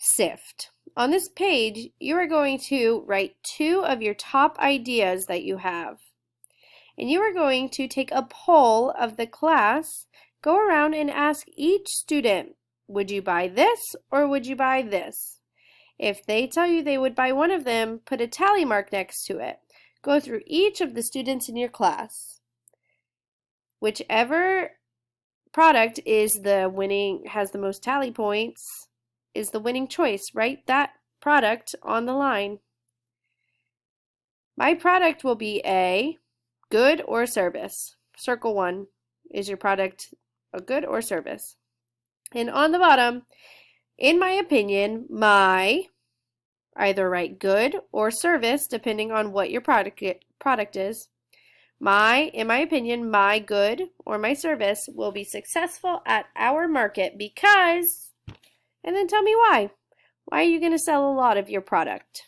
sift. On this page, you are going to write 2 of your top ideas that you have. And you are going to take a poll of the class, go around and ask each student, would you buy this or would you buy this? If they tell you they would buy one of them, put a tally mark next to it. Go through each of the students in your class. Whichever product is the winning, has the most tally points, is the winning choice. Write that product on the line. My product will be a good or service. Circle 1. Is your product a good or service? And on the bottom, in my opinion, my, either write good or service depending on what your product is. In my opinion, my good or my service will be successful at our market because, and then tell me why. Why are you going to sell a lot of your product?